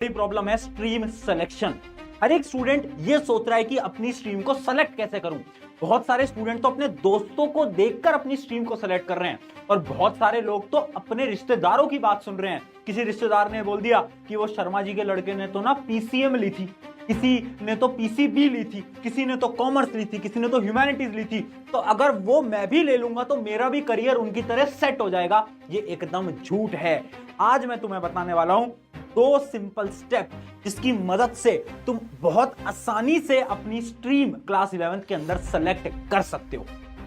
बड़ी प्रॉब्लम है stream selection. हर एक स्टूडेंट ये सोच रहा है कि अपनी स्ट्रीम को सेलेक्ट कैसे करूं। बहुत सारे स्टूडेंट तो अपने दोस्तों को देखकर अपनी स्ट्रीम को सेलेक्ट कर रहे हैं और बहुत सारे लोग तो अपने रिश्तेदारों की बात सुन रहे हैं। किसी रिश्तेदार ने बोल दिया कि वो शर्मा जी के लड़के ने तो ना पीसीएम ली थी, किसी ने तो पीसीबी ली थी, किसी ने तो कॉमर्स ली थी, किसी ने तो ह्यूमैनिटीज ली थी, तो अगर वो मैं भी ले लूंगा तो मेरा भी करियर उनकी तरह सेट हो जाएगा। ये एकदम झूठ है। आज मैं तुम्हें बताने वाला हूं 2 सिंपल स्टेप जिसकी मदद से तुम बहुत आसानी से अपनी स्ट्रीम क्लास 11th के अंदर सेलेक्ट कर सकते हो।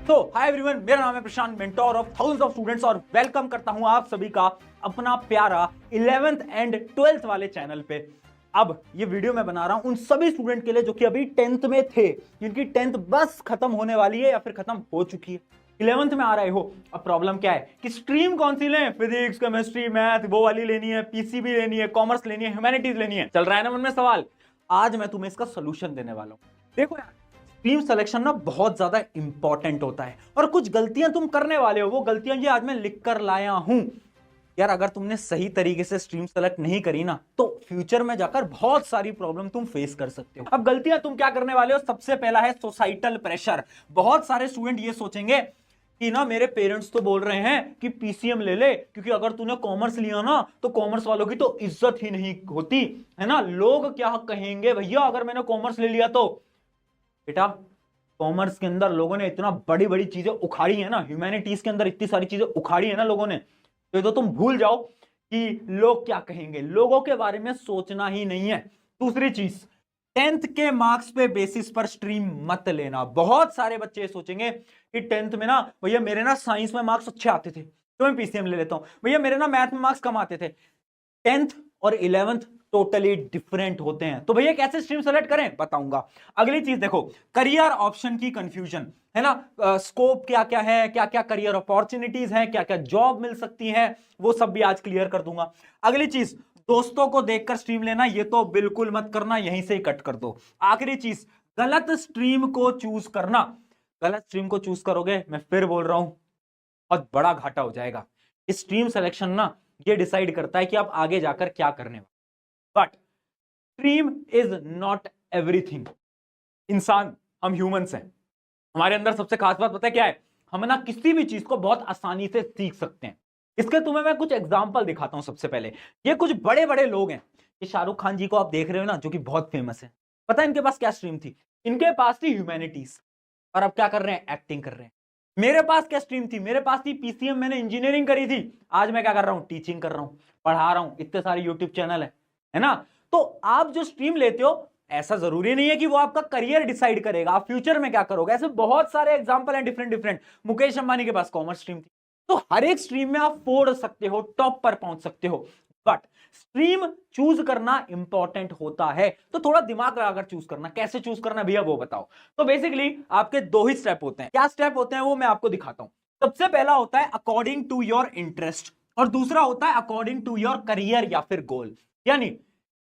तो हाय एवरीवन, मेरा नाम है Prashant, mentor of thousands of students, और वेलकम करता हूं आप सभी का अपना प्यारा 11th एंड 12th वाले चैनल पे। अब ये वीडियो मैं बना रहा हूं उन सभी स्टूडेंट के लिए जो कि अभी 10th में थे, जिनकी 10th बस खत्म होने वाली है या फिर खत्म हो चुकी है, 11th में आ रहे हो। अब प्रॉब्लम क्या है कि स्ट्रीम कौन सी लें, फिजिक्स, केमिस्ट्री, मैथ, वो वाली लेनी है, पीसीबी लेनी है, कॉमर्स लेनी है, ह्यूमैनिटीज लेनी है, चल रहा है ना मन में सवाल। आज मैं तुम्हें इसका सोल्यूशन देने वाला हूं। देखो यार, स्ट्रीम सिलेक्शन ना बहुत ज्यादा इंपॉर्टेंट होता है और कुछ गलतियां तुम करने वाले हो। वो गलतियां ये आज मैं लिख कर लाया हूं। यार अगर तुमने सही तरीके से स्ट्रीम सेलेक्ट नहीं करी ना तो फ्यूचर में जाकर बहुत सारी प्रॉब्लम तुम फेस कर सकते हो। अब गलतियां तुम क्या करने वाले हो, सबसे पहला है सोसाइटल प्रेशर। बहुत सारे स्टूडेंट ये सोचेंगे कि ना मेरे पेरेंट्स तो बोल रहे हैं कि पीसीएम ले ले, क्योंकि अगर तूने कॉमर्स लिया ना तो कॉमर्स वालों की तो इज्जत ही नहीं होती है ना, लोग क्या कहेंगे भैया अगर मैंने कॉमर्स ले लिया तो। बेटा कॉमर्स के अंदर लोगों ने इतना बड़ी बड़ी चीजें उखाड़ी है ना, ह्यूमैनिटीज के अंदर इतनी सारी चीजें उखाड़ी है ना लोगों ने, तो तुम भूल जाओ कि लोग क्या कहेंगे। लोगों के बारे में सोचना ही नहीं है। दूसरी चीज, 10th के मार्क्स पे बेसिस पर स्ट्रीम मत लेना। बहुत सारे बच्चे सोचेंगे कि 10th में ना भैया मेरे ना साइंस में मार्क्स अच्छे आते थे तो मैं पीसीएम ले लेता हूं, भैया मेरे ना मैथ में मार्क्स कम आते थे। 10th और 11th टोटली डिफरेंट होते हैं, तो भैया कैसे स्ट्रीम सेलेक्ट करें बताऊंगा। अगली चीज देखो, करियर ऑप्शन की कंफ्यूजन है ना, स्कोप क्या क्या है, क्या क्या करियर अपॉर्चुनिटीज हैं, क्या क्या जॉब मिल सकती है, वो सब भी आज क्लियर कर दूंगा। अगली चीज, दोस्तों को देखकर स्ट्रीम लेना, ये तो बिल्कुल मत करना, यहीं से ही कट कर दो। आखिरी चीज, गलत स्ट्रीम को चूज करना। गलत स्ट्रीम को चूज करोगे, मैं फिर बोल रहा हूं, बहुत बड़ा घाटा हो जाएगा। इस स्ट्रीम सिलेक्शन ना ये डिसाइड करता है कि आप आगे जाकर क्या करने वाले। But stream is not everything. इंसान, हम ह्यूमंस हैं, हमारे अंदर सबसे खास बात पता है क्या है, हम ना किसी भी चीज को बहुत आसानी से सीख सकते हैं। इसके तुम्हें मैं कुछ एग्जांपल दिखाता हूं। सबसे पहले ये कुछ बड़े बड़े लोग हैं। ये शाहरुख खान जी को आप देख रहे हो ना, जो कि बहुत फेमस है। पता है इनके पास क्या स्ट्रीम थी? इनके पास थी ह्यूमैनिटीज, और अब क्या कर रहे हैं, एक्टिंग कर रहे हैं। मेरे पास क्या स्ट्रीम थी? मेरे पास थी पीसीएम, मैंने इंजीनियरिंग करी थी। आज मैं क्या कर रहा हूं, टीचिंग कर रहा हूं, पढ़ा रहा हूं, इतने सारे यूट्यूब चैनल है ना। तो आप जो स्ट्रीम लेते हो, ऐसा जरूरी नहीं है कि वो आपका करियर डिसाइड करेगा, आप फ्यूचर में क्या करोगे। ऐसे बहुत सारे एग्जांपल हैं डिफरेंट डिफरेंट। मुकेश अंबानी के पास कॉमर्स स्ट्रीम थी। तो हर एक स्ट्रीम में आप फोड़ सकते हो, टॉप पर पहुंच सकते हो, बट स्ट्रीम चूज करना इंपॉर्टेंट होता है। तो थोड़ा दिमाग लगाकर चूज करना। कैसे चूज करना भैया वो बताओ। तो बेसिकली आपके 2 ही स्टेप होते हैं। क्या स्टेप होते हैं वो मैं आपको दिखाता हूं। सबसे पहला होता है अकॉर्डिंग टू योर इंटरेस्ट, और दूसरा होता है अकॉर्डिंग टू योर करियर या फिर गोल। यानी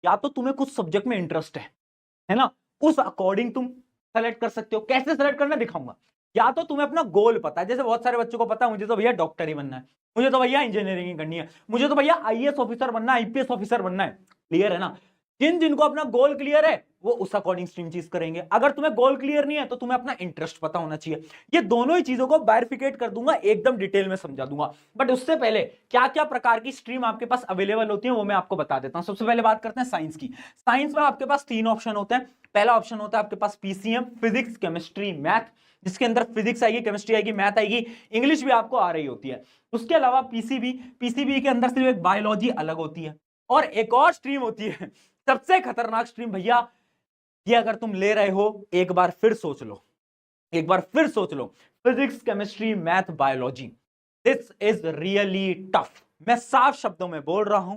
या तो तुम्हें कुछ सब्जेक्ट में इंटरेस्ट है ना, उस अकॉर्डिंग तुम सेलेक्ट कर सकते हो। कैसे सेलेक्ट करना दिखाऊंगा। या तो तुम्हें अपना गोल पता है, जैसे बहुत सारे बच्चों को पता है मुझे तो भैया डॉक्टर ही बनना है, मुझे तो भैया इंजीनियरिंग करनी है, मुझे तो भैया आईएएस ऑफिसर बनना है, आईपीएस ऑफिसर बनना है। क्लियर है ना। जिन जिनको अपना गोल क्लियर है वो उस अकॉर्डिंग स्ट्रीम चीज करेंगे। अगर तुम्हें गोल क्लियर नहीं है तो तुम्हें अपना इंटरेस्ट पता होना चाहिए। ये दोनों ही चीजों को बाइफिकेट कर दूंगा, एकदम डिटेल में समझा दूंगा। बट उससे पहले क्या क्या प्रकार की स्ट्रीम आपके पास अवेलेबल होती है वो मैं आपको बता देता हूं। सबसे पहले बात करते हैं साइंस की। साइंस में आपके पास 3 ऑप्शन होते हैं। पहला ऑप्शन होता है आपके पास पीसीएम, फिजिक्स, केमिस्ट्री, मैथ, जिसके अंदर फिजिक्स आएगी, केमिस्ट्री आएगी, मैथ आएगी, इंग्लिश भी आपको आ रही होती है। उसके अलावा पीसीबी, पीसीबी के अंदर सिर्फ एक बायोलॉजी अलग होती है, और एक और स्ट्रीम होती है सबसे खतरनाक स्ट्रीम भैया। ये अगर तुम ले रहे हो, एक बार फिर सोच लो, एक बार फिर सोच लो, physics, chemistry, math, biology, this is really tough. मैं साफ शब्दों में बोल रहा हूं,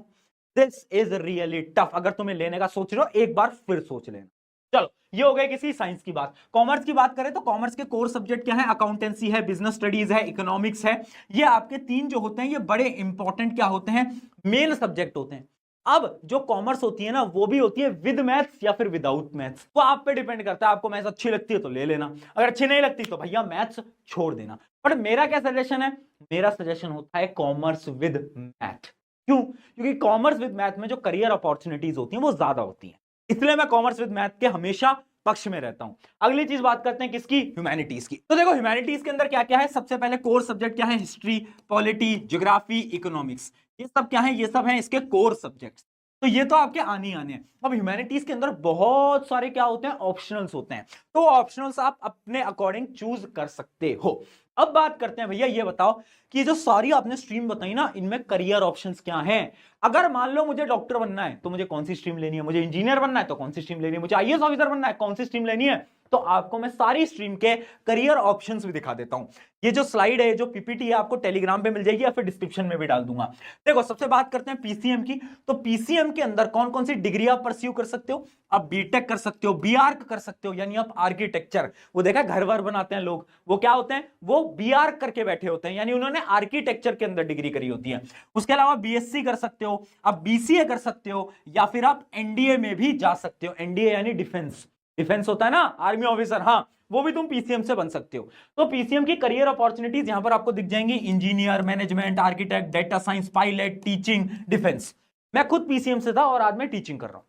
दिस इज रियली टफ। अगर तुम्हें लेने का सोच रहे हो, एक बार फिर सोच लेना। चलो, ये हो गई किसी साइंस की बात। कॉमर्स की बात करें तो कॉमर्स के कोर सब्जेक्ट क्या है, अकाउंटेंसी है, बिजनेस स्टडीज है, इकोनॉमिक्स है। ये आपके 3 जो होते हैं ये बड़े इंपॉर्टेंट क्या होते हैं, मेन सब्जेक्ट होते हैं। अब जो कॉमर्स होती है ना वो भी होती है विद मैथ्स या फिर विदाउट मैथ्स, वो आप पे डिपेंड करता है। आपको मैथ्स अच्छी लगती है तो ले लेना, अगर अच्छी नहीं लगती तो भैया मैथ्स छोड़ देना। बट मेरा क्या सजेशन है, मेरा सजेशन होता है कॉमर्स विद मैथ। क्यों? क्योंकि कॉमर्स विद मैथ में जो करियर अपॉर्चुनिटीज होती हैं वो ज्यादा होती हैं, इसलिए मैं कॉमर्स विद मैथ के हमेशा पक्ष में रहता हूं। अगली चीज बात करते हैं किसकी? ह्यूमैनिटीज की। तो देखो ह्यूमैनिटीज के अंदर क्या क्या है, सबसे पहले कोर सब्जेक्ट क्या है? हिस्ट्री, पॉलिटी, ज्योग्राफी, इकोनॉमिक्स, ये सब क्या है? ये सब है इसके कोर सब्जेक्ट्स। तो ये तो आपके आने ही आने हैं। अब ह्यूमैनिटीज के अंदर बहुत सारे क्या होते हैं? ऑप्शनल्स होते हैं, तो ऑप्शनल्स आप अपने अकॉर्डिंग चूज कर सकते हो। अब बात करते हैं भैया, ये बताओ कि जो सारी आपने स्ट्रीम बताई ना, इनमें करियर ऑप्शंस क्या हैं? अगर मान लो मुझे डॉक्टर बनना है तो मुझे कौन सी स्ट्रीम लेनी है, मुझे इंजीनियर बनना है तो कौन सी स्ट्रीम लेनी है, मुझे आईएएस ऑफिसर बनना है कौन सी स्ट्रीम लेनी है, तो आपको मैं सारी स्ट्रीम के करियर ऑप्शंस भी दिखा देता हूं। ये जो स्लाइड है, जो पीपीटी है, आपको टेलीग्राम पे मिल जाएगी या फिर डिस्क्रिप्शन में भी डाल दूंगा। देखो सबसे बात करते हैं पीसीएम की। तो पीसीएम के अंदर कौन कौन सी डिग्री आप परस्यू कर सकते हो? आप बीटेक कर सकते हो, बीआर्क कर सकते हो, यानी आप आर्किटेक्चर, वो देखा घर वर बनाते हैं लोग, वो क्या होते हैं? वो बीआर्क करके बैठे होते हैं, यानी उन्होंने आर्किटेक्चर के अंदर डिग्री करी होती है। उसके अलावा बीएससी कर सकते हो, आप बीसीए कर सकते हो, या फिर आप एनडीए में भी जा सकते हो। एनडीए यानी डिफेंस, डिफेंस होता है ना, आर्मी ऑफिसर, हाँ, वो भी तुम पीसीएम से बन सकते हो। तो पीसीएम की करियर अपॉर्चुनिटीज यहां पर आपको दिख जाएंगी, engineer, management, architect, data science, pilot, teaching, defence. मैं खुद पीसीएम से था और आज मैं टीचिंग कर रहा हूं।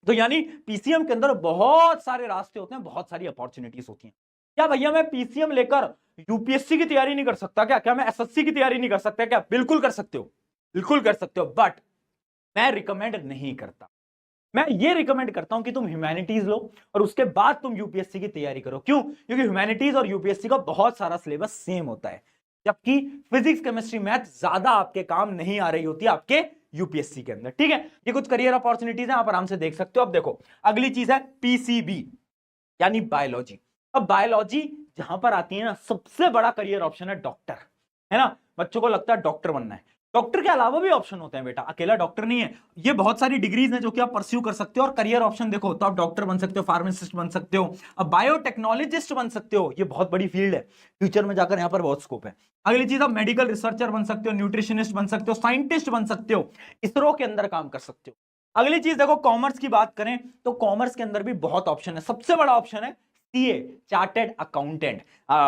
तो यानी पीसीएम के अंदर बहुत सारे रास्ते होते हैं, बहुत सारी अपॉर्चुनिटीज होती हैं। क्या भैया मैं पीसीएम लेकर यूपीएससी की तैयारी नहीं कर सकता क्या? क्या मैं एसएससी की तैयारी नहीं कर सकता क्या? बिल्कुल कर सकते हो, बिल्कुल कर सकते हो, बट मैं रिकमेंड नहीं करता। मैं ये रिकमेंड करता हूं कि तुम ह्यूमैनिटीज लो और उसके बाद तुम यूपीएससी की तैयारी करो। क्यों? क्योंकि ह्यूमैनिटीज और यूपीएससी का बहुत सारा सिलेबस सेम होता है, जबकि फिजिक्स, केमिस्ट्री, मैथ ज्यादा आपके काम नहीं आ रही होती है आपके यूपीएससी के अंदर। ठीक है, ये कुछ करियर अपॉर्चुनिटीज हैं, आप आराम से देख सकते हो। अब देखो अगली चीज है पीसीबी, यानी बायोलॉजी। अब बायोलॉजी जहां पर आती है ना, सबसे बड़ा करियर ऑप्शन है डॉक्टर, है ना। बच्चों को लगता है डॉक्टर बनना है, डॉक्टर के अलावा भी ऑप्शन होते हैं बेटा, अकेला डॉक्टर नहीं है। ये बहुत सारी डिग्रीज हैं जो कि आप परस्यू कर सकते हो, और करियर ऑप्शन देखो तो आप डॉक्टर बन सकते हो, फार्मासिस्ट बन सकते हो, अब बायोटेक्नोलॉजिस्ट बन सकते हो, ये बहुत बड़ी फील्ड है, फ्यूचर में जाकर यहां पर बहुत स्कोप है। अगली चीज, आप मेडिकल रिसर्चर बन सकते हो, न्यूट्रिशनिस्ट बन सकते हो, साइंटिस्ट बन सकते हो, इसरो के अंदर काम कर सकते हो। अगली चीज देखो, कॉमर्स की बात करें तो कॉमर्स के अंदर भी बहुत ऑप्शन है। सबसे बड़ा ऑप्शन है सीए, चार्टेड अकाउंटेंट,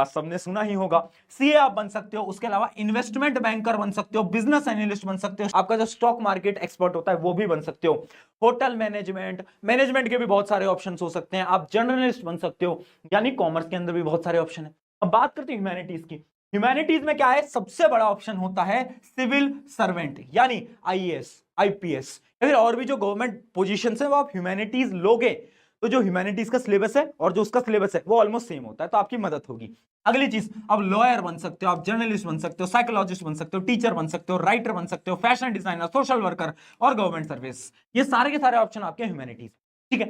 सबने सुना ही होगा, सीए आप बन सकते हो। उसके अलावा इन्वेस्टमेंट बैंकर बन सकते हो, बिजनेस एनालिस्ट बन सकते हो, आपका जो स्टॉक मार्केट एक्सपर्ट होता है वो भी बन सकते हो, होटल मैनेजमेंट, मैनेजमेंट के भी बहुत सारे ऑप्शंस हो सकते हैं, आप जर्नलिस्ट बन सकते हो। यानी कॉमर्स के अंदर भी बहुत सारे ऑप्शन है। अब बात करते हैं ह्यूमैनिटीज की। ह्यूमैनिटीज में क्या है? सबसे बड़ा ऑप्शन होता है सिविल सर्वेंट, यानी आईएएस, आईपीएस, या फिर और भी जो गवर्नमेंट पोजीशन है वो आप ह्यूमैनिटीज लोगे तो जो ह्यूमैनिटीज का सिलेबस है और जो उसका सिलेबस है वो ऑलमोस्ट सेम होता है, तो आपकी मदद होगी। अगली चीज, अब लॉयर बन सकते हो, आप जर्नलिस्ट बन सकते हो, साइकोलॉजिस्ट बन सकते हो, टीचर बन सकते हो, राइटर बन सकते हो, फैशन डिजाइनर, सोशल वर्कर और गवर्नमेंट सर्विस, ये सारे के सारे ऑप्शन आपके ह्यूमैनिटीज। ठीक है,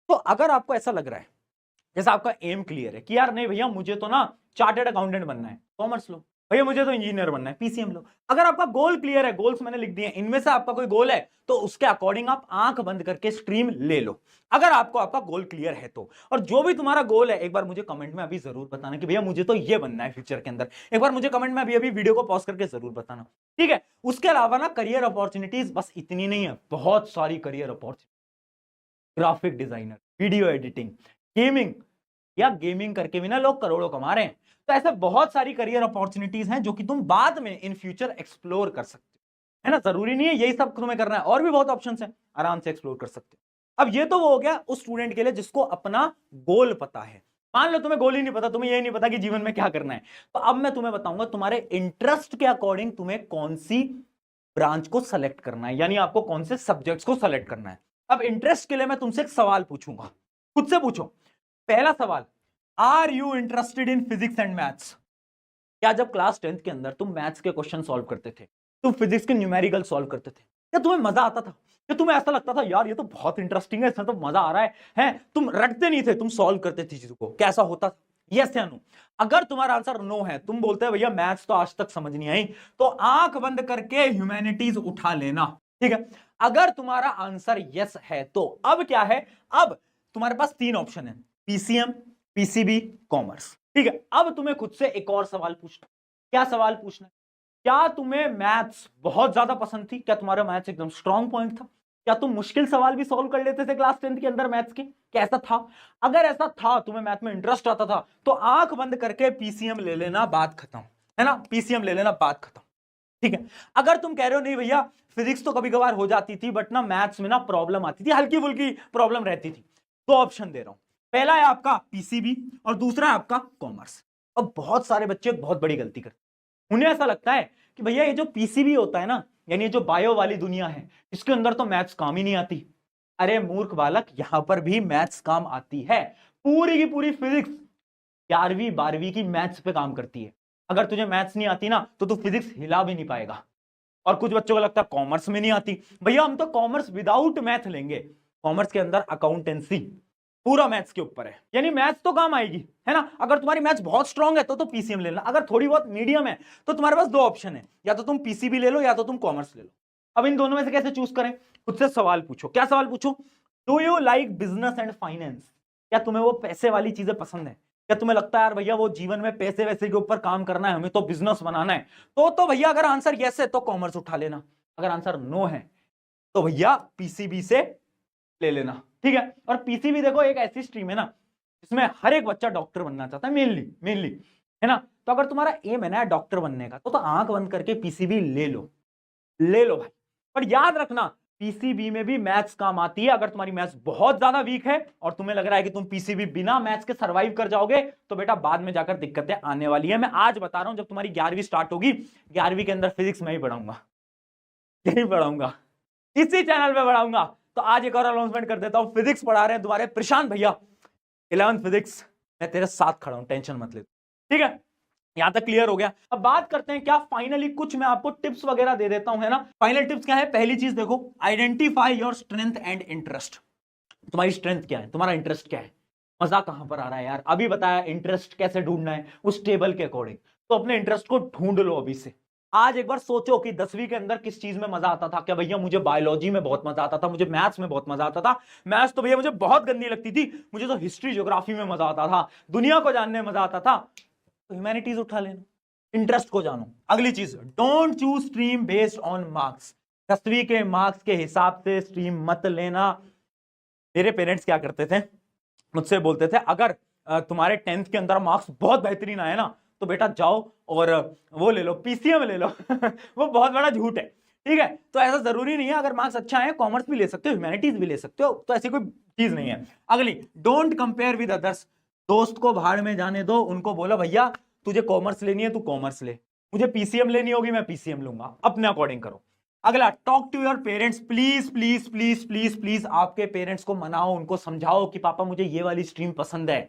तो अगर आपको ऐसा लग रहा है जैसा आपका एम क्लियर है कि यार नहीं भैया मुझे तो ना चार्टर्ड अकाउंटेंट बनना है, कॉमर्स लो, भैया मुझे तो इंजीनियर बनना है, पीसीएम लो। अगर आपका गोल क्लियर है, गोल्स मैंने लिख दिए, इनमें से आपका कोई गोल है तो उसके अकॉर्डिंग आप आंख बंद करके स्ट्रीम ले लो, अगर आपको आपका गोल क्लियर है तो। और जो भी तुम्हारा गोल है एक बार मुझे कमेंट में अभी जरूर बताना कि भैया मुझे तो ये बनना है फ्यूचर के अंदर, एक बार मुझे कमेंट में अभी अभी वीडियो को पॉज करके जरूर बताना। ठीक है, उसके अलावा ना करियर अपॉर्चुनिटीज बस इतनी नहीं है, बहुत सारी career opportunity, graphic designer, video editing, gaming, या गेमिंग करके भी ना लोग करोड़ों कमा रहे हैं। तो ऐसे बहुत सारी करियर अपॉर्चुनिटीज हैं जो कि तुम बाद में इन फ्यूचर एक्सप्लोर कर सकते हो, है ना। जरूरी नहीं है यही सब तुम्हें करना है, और भी बहुत ऑप्शंस हैं, आराम से एक्सप्लोर कर सकते हो। अब ये तो वो हो गया उस स्टूडेंट के लिए जिसको अपना गोल पता है। मान लो तुम्हें गोल ही नहीं पता, तुम्हें ये नहीं पता कि जीवन में क्या करना है, तो अब मैं तुम्हें बताऊंगा तुम्हारे इंटरेस्ट के अकॉर्डिंग तुम्हें कौन सी ब्रांच को सेलेक्ट करना है, यानी आपको कौन से सब्जेक्ट्स को सेलेक्ट करना है। अब इंटरेस्ट के लिए मैं तुमसे एक सवाल पूछूंगा, खुद से पूछो। पहला सवाल, are you interested in physics and maths? क्या जब क्लास 10th के अंदर तुम मैथ्स के क्वेश्चन सॉल्व करते थे, तुम फिजिक्स के न्यूमेरिकल सॉल्व करते थे, क्या तुम्हें मजा आता था? क्या तुम्हें ऐसा लगता था यार ये तो बहुत इंटरेस्टिंग है, इसमें तो मजा आ रहा है? तुम रटते नहीं थे, तुम सॉल्व करते थे चीजों को, कैसा होता था? यस या नो? अगर तुम्हारा आंसर नो है, तुम बोलते हैं भैया मैथ्स तो आज तक समझ नहीं आई, तो आंख बंद करके ह्यूमैनिटीज उठा लेना। ठीक है, अगर तुम्हारा आंसर यस है तो अब क्या है, अब तुम्हारे पास तीन ऑप्शन है, पीसीएम, पीसीबी, कॉमर्स। ठीक है, अब तुम्हें खुद से एक और सवाल पूछना। क्या सवाल पूछना है? क्या तुम्हें मैथ्स बहुत ज्यादा पसंद थी? क्या तुम्हारा मैथ्स एकदम स्ट्रॉन्ग पॉइंट था? क्या तुम मुश्किल सवाल भी सॉल्व कर लेते थे क्लास 10th के अंदर मैथ्स के? कैसा था? अगर ऐसा था, तुम्हें मैथ में इंटरेस्ट आता था, तो आंख बंद करके पीसीएम ले लेना, बात खत्म, है ना। पीसीएम ले लेना, बात खत्म। ठीक है। अगर तुम कह रहे हो नहीं भैया फिजिक्स तो कभी कभार हो जाती थी बट ना मैथ्स में ना प्रॉब्लम आती थी, हल्की फुल्की प्रॉब्लम रहती थी, तो ऑप्शन दे रहा हूं। पहला है आपका पीसीबी और दूसरा है आपका कॉमर्स। अब बहुत सारे बच्चे बहुत बड़ी गलती करते हैं, उन्हें ऐसा लगता है कि भैया ये जो पीसीबी होता है ना, यानी ये जो बायो वाली दुनिया है, इसके अंदर तो मैथ्स काम ही नहीं आती। अरे मूर्ख बालक, यहां पर भी मैथ्स काम आती है। पूरी की पूरी फिजिक्स 11वीं 12वीं की मैथ्स पे काम करती है। अगर तुझे मैथ्स नहीं आती ना तो तू फिजिक्स हिला भी नहीं पाएगा। और कुछ बच्चों को लगता है कॉमर्स में नहीं आती, भैया हम तो कॉमर्स विदाउट मैथ लेंगे। कॉमर्स के अंदर अकाउंटेंसी पूरा मैथ्स के ऊपर है, यानी मैथ्स तो काम आएगी, है ना। अगर तुम्हारी मैथ्स बहुत स्ट्रांग है तो पीसीएम ले लेना, अगर थोड़ी बहुत मीडियम है तो तुम्हारे पास दो ऑप्शन है, या तो तुम पीसीबी ले लो या तो तुम कॉमर्स ले लो। अब इन दोनों में से कैसे चूज करें, खुद से सवाल पूछो। क्या सवाल पूछो? Do you like business and finance? क्या तुम्हें वो पैसे वाली चीजें पसंद है? क्या तुम्हें लगता है यार भैया वो जीवन में पैसे वैसे के ऊपर काम करना है, हमें तो बिजनेस बनाना है? तो भैया अगर आंसर यस है तो कॉमर्स उठा लेना, अगर आंसर नो है तो भैया पीसीबी से ले लेना, ठीक है। और पीसीबी देखो एक ऐसी स्ट्रीम है ना जिसमें हर एक बच्चा डॉक्टर बनना चाहता है, मेनली, है ना। तो अगर तुम्हारा एम है ना डॉक्टर बनने का तो आंख बंद करके पीसीबी ले लो भाई। पर याद रखना पीसीबी में भी मैथ्स काम आती है। अगर तुम्हारी मैथ्स बहुत ज्यादा वीक है और तुम्हें लग रहा है कि तुम पीसीबी बिना मैथ्स के सर्वाइव कर जाओगे तो बेटा बाद में जाकर दिक्कतें आने वाली है। मैं आज बता रहा हूं, जब तुम्हारी 11वीं स्टार्ट होगी, 11वीं के अंदर फिजिक्स मैं ही पढ़ाऊंगा, यही पढ़ाऊंगा, इसी चैनल पे पढ़ाऊंगा। तो आज एक और अनाउंसमेंट कर देता हूं, फिजिक्स पढ़ा रहे हैं तुम्हारे प्रशांत भैया, 11th फिजिक्स, मैं तेरे साथ खड़ा हूं, टेंशन मत ले, ठीक है। यहां तक क्लियर हो गया। अब बात करते हैं क्या फाइनली कुछ मैं आपको टिप्स वगैरह दे देता हूं, है ना। फाइनल टिप्स क्या है? पहली चीज देखो, identify your strength and interest. तुम्हारी स्ट्रेंथ क्या है, तुम्हारा इंटरेस्ट क्या है, मजा कहां पर आ रहा है यार। अभी बताया इंटरेस्ट कैसे ढूंढना है, उस टेबल के अकॉर्डिंग। तो अपने इंटरेस्ट को ढूंढ लो अभी से। आज एक बार सोचो कि 10वीं के अंदर किस चीज में मजा आता था। क्या भैया मुझे बायोलॉजी में बहुत मजा आता था, मुझे मैथ्स में बहुत मजा आता था। मैथ्स तो भैया मुझे बहुत गंदी लगती थी, मुझे तो हिस्ट्री ज्योग्राफी में मजा आता था, दुनिया को जानने में मजा आता था। तो ह्यूमैनिटीज उठा लेना, इंटरेस्ट को जानो। अगली चीज, don't choose stream based on marks. 10वीं के मार्क्स के हिसाब से स्ट्रीम मत लेना। मेरे पेरेंट्स क्या करते थे, मुझसे बोलते थे अगर तुम्हारे 10th के अंदर मार्क्स बहुत बेहतरीन आए ना तो बेटा जाओ और वो ले लो, पीसीएम ले लो। वो बहुत बड़ा झूठ है, ठीक है। तो ऐसा जरूरी नहीं है, अगर मार्क्स अच्छा है कॉमर्स भी ले सकते हो, ह्यूमैनिटीज भी ले सकते हो, तो ऐसी कोई चीज नहीं है। अगली, डोंट कंपेयर विद अदर्स। दोस्त को भाड़ में जाने दो, उनको बोलो भैया तुझे कॉमर्स लेनी है तू कॉमर्स ले, मुझे पीसीएम लेनी होगी मैं पीसीएम लूंगा, अपने अकॉर्डिंग करो। अगला, talk to your parents, please please please please please आपके पेरेंट्स को मनाओ, उनको समझाओ कि पापा मुझे ये वाली स्ट्रीम पसंद है।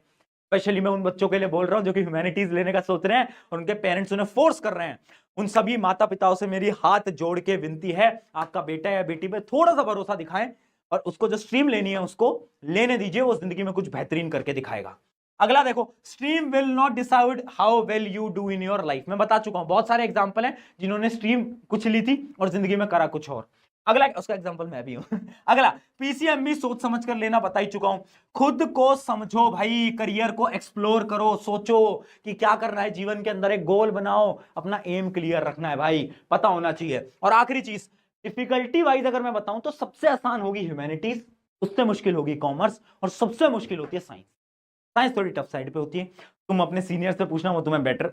स्पेशली मैं उन बच्चों के लिए बोल रहा हूं जो कि ह्यूमैनिटीज लेने का सोच रहे हैं और उनके पेरेंट्स उन्हें फोर्स कर रहे हैं। उन सभी माता पिताओं से मेरी हाथ जोड़ के विनती है, आपका बेटा या बेटी पे थोड़ा सा भरोसा दिखाएं और उसको जो स्ट्रीम लेनी है उसको लेने दीजिए, वो जिंदगी में कुछ बेहतरीन करके दिखाएगा। अगला देखो, stream will not decide how well you do in your life. मैं बता चुका हूं, बहुत सारे एग्जांपल हैं जिन्होंने स्ट्रीम कुछ ली थी और जिंदगी में करा कुछ और। अगला, उसका एग्जांपल मैं भी हूं। अगला, पीसीएम भी सोच समझ कर लेना, बता ही चुका हूं। खुद को समझो भाई, करियर को एक्सप्लोर करो, सोचो कि क्या करना है जीवन के अंदर, एक गोल बनाओ, अपना एम क्लियर रखना है भाई, पता होना चाहिए। और आखिरी चीज, डिफिकल्टी वाइज अगर मैं बताऊं तो सबसे आसान होगी ह्यूमैनिटीज, उससे मुश्किल होगी कॉमर्स और सबसे मुश्किल होती है साइंस। साइंस थोड़ी टफ साइड पे होती है, तुम अपने सीनियर से पूछना, वो तुम्हें बेटर